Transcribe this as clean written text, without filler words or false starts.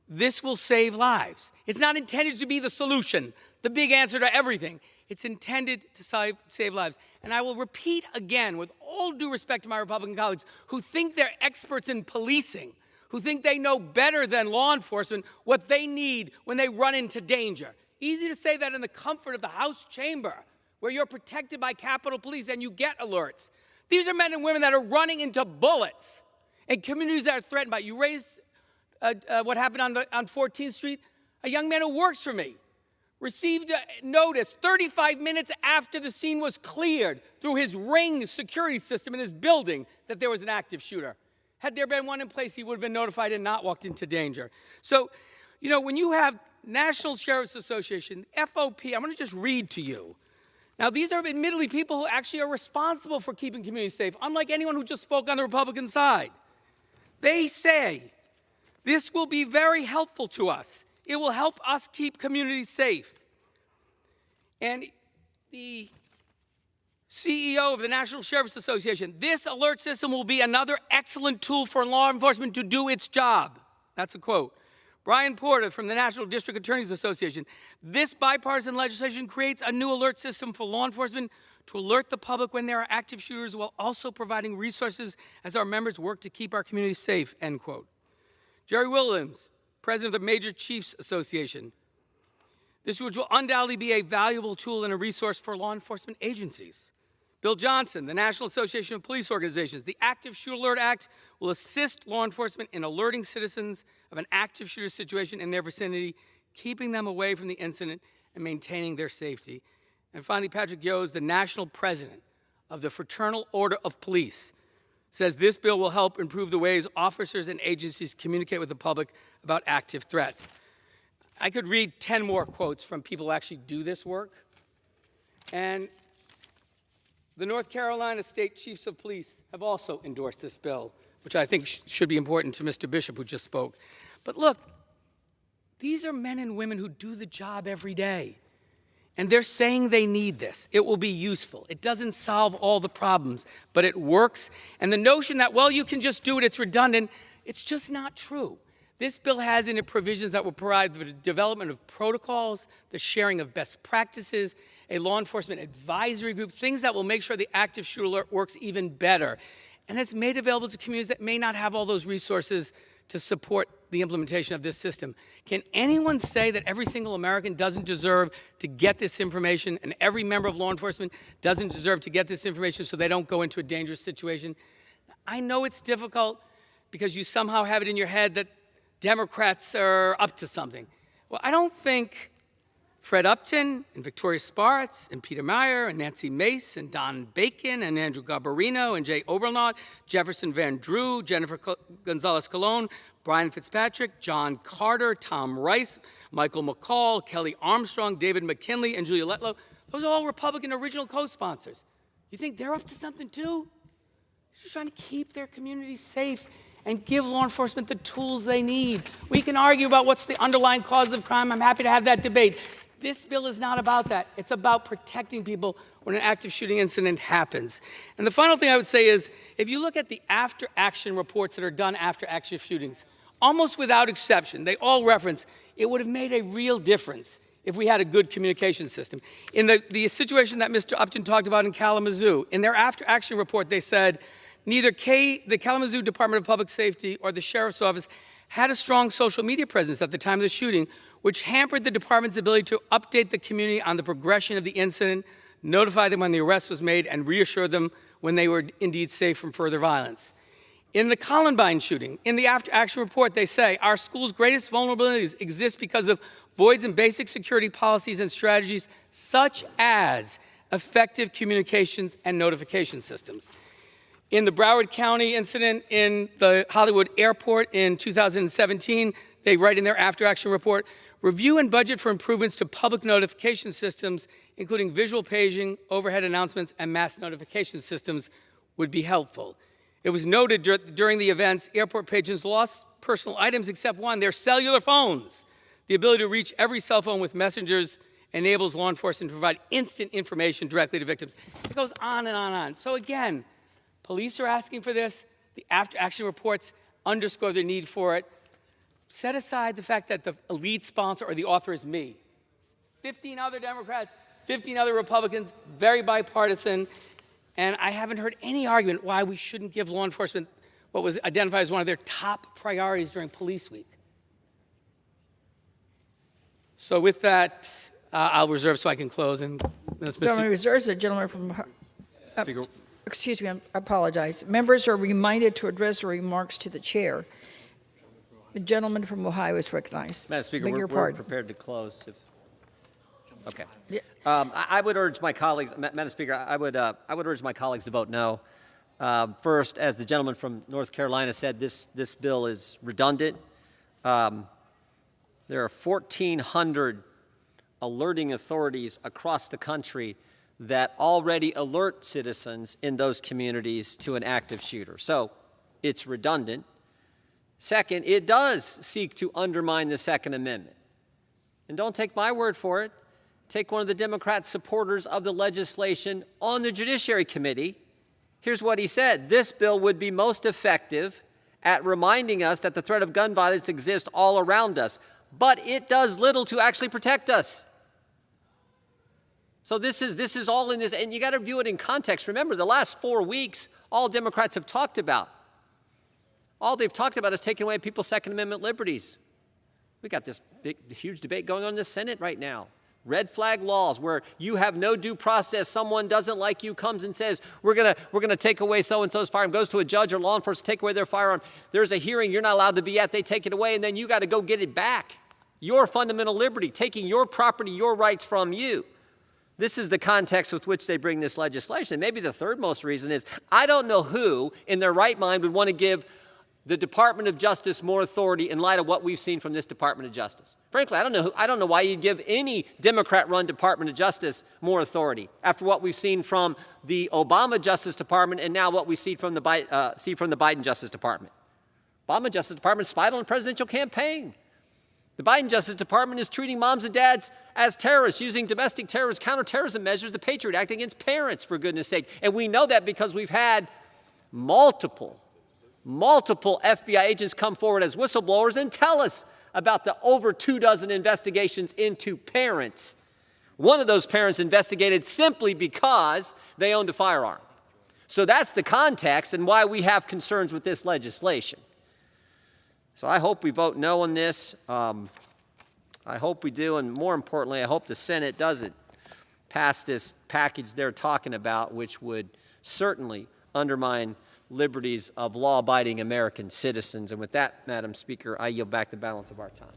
this will save lives. It's not intended to be the solution, the big answer to everything. It's intended to save lives. And I will repeat again, with all due respect to my Republican colleagues who think they're experts in policing, who think they know better than law enforcement what they need when they run into danger. Easy to say that in the comfort of the House chamber, where you're protected by Capitol Police and you get alerts. These are men and women that are running into bullets in communities that are threatened by it. You raised what happened on 14th Street. A young man who works for me received a notice 35 minutes after the scene was cleared through his Ring security system in his building that there was an active shooter. Had there been one in place, he would have been notified and not walked into danger. So, you know, when you have National Sheriff's Association, FOP, I'm going to just read to you. Now, these are admittedly people who actually are responsible for keeping communities safe, unlike anyone who just spoke on the Republican side. They say, this will be very helpful to us. It will help us keep communities safe. And the CEO of the National Sheriff's Association, this alert system will be another excellent tool for law enforcement to do its job. That's a quote. Brian Porter from the National District Attorneys Association, this bipartisan legislation creates a new alert system for law enforcement to alert the public when there are active shooters while also providing resources as our members work to keep our communities safe, end quote. Jerry Williams, president of the Major Chiefs Association, this will undoubtedly be a valuable tool and a resource for law enforcement agencies. Bill Johnson, the National Association of Police Organizations, the Active Shooter Alert Act will assist law enforcement in alerting citizens of an active shooter situation in their vicinity, keeping them away from the incident and maintaining their safety. And finally, Patrick Yoes, the national president of the Fraternal Order of Police, says this bill will help improve the ways officers and agencies communicate with the public about active threats. I could read 10 more quotes from people who actually do this work. And the North Carolina State Chiefs of Police have also endorsed this bill, which I think should be important to Mr. Bishop, who just spoke. But look, these are men and women who do the job every day. And they're saying they need this. It will be useful. It doesn't solve all the problems, but it works. And the notion that, well, you can just do it, it's redundant, it's just not true. This bill has in it provisions that will provide the development of protocols, the sharing of best practices, a law enforcement advisory group, things that will make sure the active shooter alert works even better. And it's made available to communities that may not have all those resources to support the implementation of this system. Can anyone say that every single American doesn't deserve to get this information and every member of law enforcement doesn't deserve to get this information so they don't go into a dangerous situation? I know it's difficult because you somehow have it in your head that Democrats are up to something. Well, I don't think Fred Upton and Victoria Spartz and Peter Meyer and Nancy Mace and Don Bacon and Andrew Garbarino and Jay Obernaut, Jefferson Van Drew, Jennifer Gonzalez-Colon, Brian Fitzpatrick, John Carter, Tom Rice, Michael McCall, Kelly Armstrong, David McKinley, and Julia Letlow. Those are all Republican original co-sponsors. You think they're up to something too? They're just trying to keep their communities safe and give law enforcement the tools they need. We can argue about what's the underlying cause of crime. I'm happy to have that debate. This bill is not about that. It's about protecting people when an active shooting incident happens. And the final thing I would say is, if you look at the after-action reports that are done after active shootings, almost without exception, they all reference it would have made a real difference if we had a good communication system. In the situation that Mr. Upton talked about in Kalamazoo, in their after-action report, they said, neither the Kalamazoo Department of Public Safety or the Sheriff's Office had a strong social media presence at the time of the shooting, which hampered the department's ability to update the community on the progression of the incident, notify them when the arrest was made, and reassure them when they were indeed safe from further violence. In the Columbine shooting, in the after-action report, they say, our school's greatest vulnerabilities exist because of voids in basic security policies and strategies, such as effective communications and notification systems. In the Broward County incident in the Hollywood airport in 2017, they write in their after-action report, review and budget for improvements to public notification systems, including visual paging, overhead announcements, and mass notification systems would be helpful. It was noted during the events, airport patrons lost personal items except one, their cellular phones. The ability to reach every cell phone with messengers enables law enforcement to provide instant information directly to victims. It goes on and on and on. So again, police are asking for this. The after-action reports underscore the need for it. set aside the fact that the lead sponsor or the author is me. 15 other Democrats, 15 other Republicans, very bipartisan, and I haven't heard any argument why we shouldn't give law enforcement what was identified as one of their top priorities during Police Week. So with that, I'll reserve so I can close. And Gentleman reserves. The gentleman from. Excuse me, I apologize. Members are reminded to address their remarks to the chair. The gentleman from Ohio is recognized. Madam Speaker, we're prepared to close. Okay. Yeah. I would urge my colleagues, Madam Speaker, I would urge my colleagues to vote no. First, as the gentleman from North Carolina said, this bill is redundant. There are 1,400 alerting authorities across the country that already alert citizens in those communities to an active shooter. So it's redundant. Second, it does seek to undermine the Second Amendment. And don't take my word for it. Take one of the Democrat supporters of the legislation on the Judiciary Committee. Here's what he said. This bill would be most effective at reminding us that the threat of gun violence exists all around us, but it does little to actually protect us. So this is all in this, and you got to view it in context. Remember, the last 4 weeks, all Democrats have talked about, all they've talked about is taking away people's Second Amendment liberties. We got this huge debate going on in the Senate right now. Red flag laws where you have no due process. Someone doesn't like you, comes and says, we're gonna take away so-and-so's firearm, goes to a judge or law enforcement, take away their firearm. There's a hearing you're not allowed to be at, they take it away, and then you got to go get it back. Your fundamental liberty, taking your property, your rights from you. This is the context with which they bring this legislation. And maybe the third most reason is I don't know who in their right mind would want to give the Department of Justice more authority in light of what we've seen from this Department of Justice. Frankly, I don't know why you'd give any Democrat-run Department of Justice more authority after what we've seen from the Obama Justice Department and now what we see from the Biden Justice Department. Obama Justice Department spied on the presidential campaign. The Biden Justice Department is treating moms and dads as terrorists, using domestic terrorist counterterrorism measures, the Patriot Act, against parents, for goodness sake. And we know that because we've had multiple FBI agents come forward as whistleblowers and tell us about the over 24 investigations into parents. One of those parents investigated simply because they owned a firearm. So that's the context and why we have concerns with this legislation. So I hope we vote no on this. I hope we do, and more importantly, I hope the Senate doesn't pass this package they're talking about, which would certainly undermine liberties of law-abiding American citizens. And with that, Madam Speaker, I yield back the balance of our time.